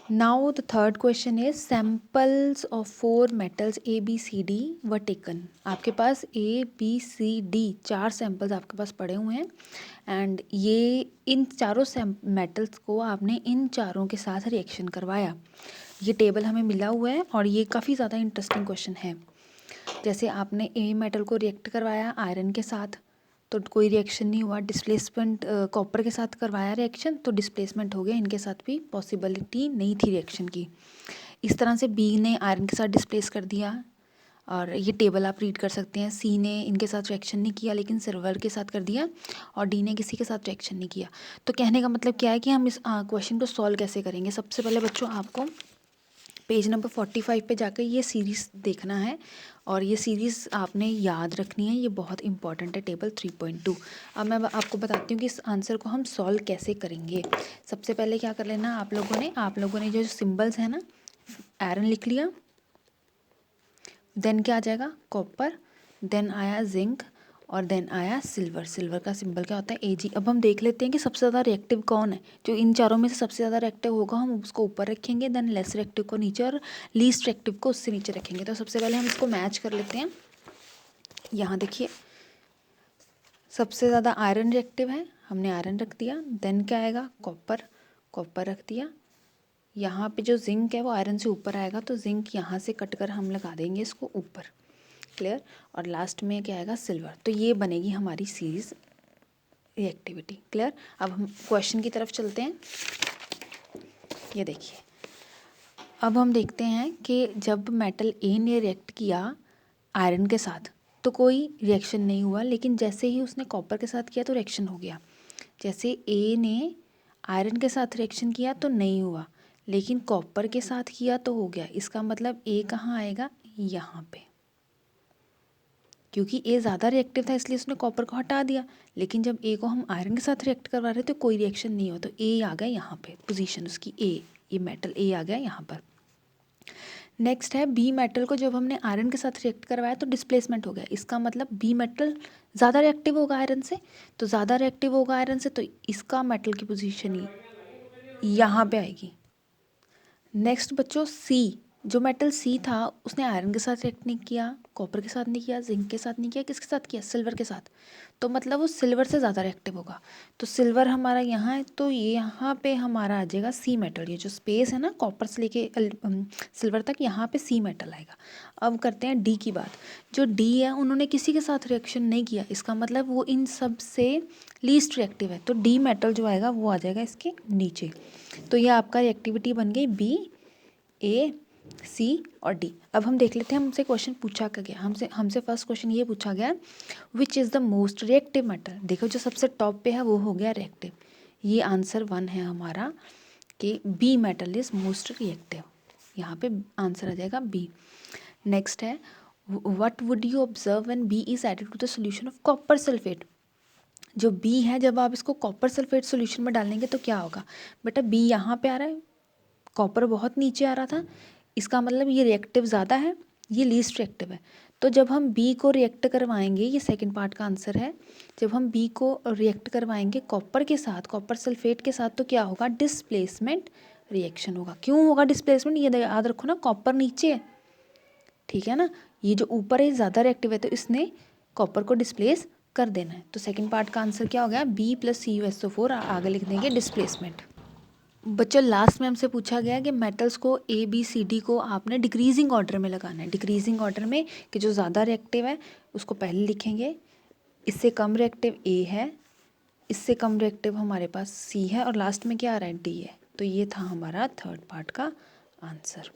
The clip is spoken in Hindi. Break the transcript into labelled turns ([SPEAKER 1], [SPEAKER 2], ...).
[SPEAKER 1] Now the third question is samples of 4 metals A B C D were taken. आपके पास A B C D 4 samples आपके पास पड़े हुए हैं एंड ये इन चारों मेटल्स को आपने इन चारों के साथ रिएक्शन करवाया। ये टेबल हमें मिला हुआ है और ये काफ़ी ज़्यादा इंटरेस्टिंग क्वेश्चन है। जैसे आपने A मेटल को रिएक्ट करवाया आयरन के साथ तो कोई रिएक्शन नहीं हुआ, डिस्प्लेसमेंट कॉपर के साथ करवाया रिएक्शन तो डिस्प्लेसमेंट हो गया, इनके साथ भी पॉसिबिलिटी नहीं थी रिएक्शन की। इस तरह से बी ने आयरन के साथ डिस्प्लेस कर दिया और ये टेबल आप रीड कर सकते हैं। सी ने इनके साथ रिएक्शन नहीं किया लेकिन सिल्वर के साथ कर दिया और डी ने किसी के साथ रिएक्शन नहीं किया। तो कहने का मतलब क्या है कि हम इस क्वेश्चन को सॉल्व कैसे करेंगे। सबसे पहले बच्चों आपको पेज नंबर 45 पे जाकर ये सीरीज़ देखना है और ये सीरीज़ आपने याद रखनी है, ये बहुत इंपॉर्टेंट है टेबल 3.2। अब मैं आपको बताती हूँ कि इस आंसर को हम सॉल्व कैसे करेंगे। सबसे पहले क्या कर लेना आप लोगों ने जो सिंबल्स है ना, आयरन लिख लिया, देन क्या आ जाएगा कॉपर, देन आया जिंक और देन आया सिल्वर। सिल्वर का सिंबल क्या होता है Ag। अब हम देख लेते हैं कि सबसे ज़्यादा रिएक्टिव कौन है। जो इन चारों में से सबसे ज़्यादा रिएक्टिव होगा हम उसको ऊपर रखेंगे, देन लेस रिएक्टिव को नीचे और लीस्ट रिएक्टिव को उससे नीचे रखेंगे। तो सबसे पहले हम इसको मैच कर लेते हैं। यहाँ देखिए सबसे ज़्यादा आयरन रिएक्टिव है, हमने आयरन रख दिया। देन क्या आएगा कॉपर, कॉपर रख दिया। यहाँ पे जो जिंक है वो आयरन से ऊपर आएगा तो जिंक यहाँ से कट कर हम लगा देंगे इसको ऊपर, क्लियर। और लास्ट में क्या आएगा सिल्वर। तो ये बनेगी हमारी सीरीज रिएक्टिविटी, क्लियर। अब हम क्वेश्चन की तरफ चलते हैं। ये देखिए अब हम देखते हैं कि जब मेटल ए ने रिएक्ट किया आयरन के साथ तो कोई रिएक्शन नहीं हुआ, लेकिन जैसे ही उसने कॉपर के साथ किया तो रिएक्शन हो गया। जैसे ए ने आयरन के साथ रिएक्शन किया तो नहीं हुआ, लेकिन कॉपर के साथ किया तो हो गया। इसका मतलब ए कहाँ आएगा, यहाँ पे, क्योंकि ए ज़्यादा रिएक्टिव था इसलिए उसने कॉपर को हटा दिया। लेकिन जब ए को हम आयरन के साथ रिएक्ट करवा रहे थे तो कोई रिएक्शन नहीं हुआ, तो ए आ गया यहाँ पे, पोजीशन उसकी ए, ये मेटल ए आ गया यहाँ पर। नेक्स्ट है बी मेटल को जब हमने आयरन के साथ रिएक्ट करवाया तो डिस्प्लेसमेंट हो गया। इसका मतलब बी मेटल ज़्यादा रिएक्टिव होगा आयरन से, तो ज़्यादा रिएक्टिव होगा आयरन से तो इसका मेटल की पोजीशन ही यहाँ पे आएगी। नेक्स्ट बच्चों सी, जो मेटल सी था उसने आयरन के साथ रिएक्ट नहीं किया, कॉपर के साथ नहीं किया, जिंक के साथ नहीं किया, किसके साथ किया, सिल्वर के साथ। तो मतलब वो सिल्वर से ज़्यादा रिएक्टिव होगा। तो सिल्वर हमारा यहाँ है तो ये यहाँ पे हमारा आ जाएगा सी मेटल। ये जो स्पेस है ना कॉपर से लेके सिल्वर तक, यहाँ पे सी मेटल आएगा। अब करते हैं डी की बात। जो डी है उन्होंने किसी के साथ रिएक्शन नहीं किया, इसका मतलब वो इन सब से लीस्ट रिएक्टिव है। तो डी मेटल जो आएगा वो आ जाएगा इसके नीचे। तो ये आपका रिएक्टिविटी बन गई बी, ए, सी और डी। अब हम देख लेते हैं हमसे क्वेश्चन पूछा क्या गया। हमसे फर्स्ट क्वेश्चन ये पूछा गया which is the most reactive metal. देखो जो सबसे टॉप पे है वो हो गया रिएक्टिव, ये आंसर 1 है हमारा कि B metal is most reactive. यहाँ पे आंसर आ जाएगा बी। नेक्स्ट है what would you observe when B is added to the solution of copper sulphate. जो बी है जब आप इसको कॉपर सल्फेट सोल्यूशन में डालेंगे तो क्या होगा। बेटा बी यहाँ पे आ रहा है, कॉपर बहुत नीचे आ रहा था, इसका मतलब ये रिएक्टिव ज़्यादा है, ये लीस्ट रिएक्टिव है। तो जब हम बी को रिएक्ट करवाएंगे, ये सेकंड पार्ट का आंसर है, जब हम बी को रिएक्ट करवाएंगे कॉपर के साथ, कॉपर सल्फेट के साथ, तो क्या होगा डिस्प्लेसमेंट रिएक्शन होगा। क्यों होगा डिस्प्लेसमेंट, ये याद रखो ना, कॉपर नीचे है, ठीक है ना, ये जो ऊपर है ज़्यादा रिएक्टिव है तो इसने कॉपर को डिस्प्लेस कर देना है। तो सेकेंड पार्ट का आंसर क्या हो गया, बी प्लस CuSO4, आगे लिख देंगे डिस्प्लेसमेंट। बच्चों लास्ट में हमसे पूछा गया कि मेटल्स को ए बी सी डी को आपने डिक्रीजिंग ऑर्डर में लगाना है। डिक्रीजिंग ऑर्डर में कि जो ज़्यादा रिएक्टिव है उसको पहले लिखेंगे, इससे कम रिएक्टिव ए है, इससे कम रिएक्टिव हमारे पास सी है और लास्ट में क्या आ रहा है डी है। तो ये था हमारा थर्ड पार्ट का आंसर।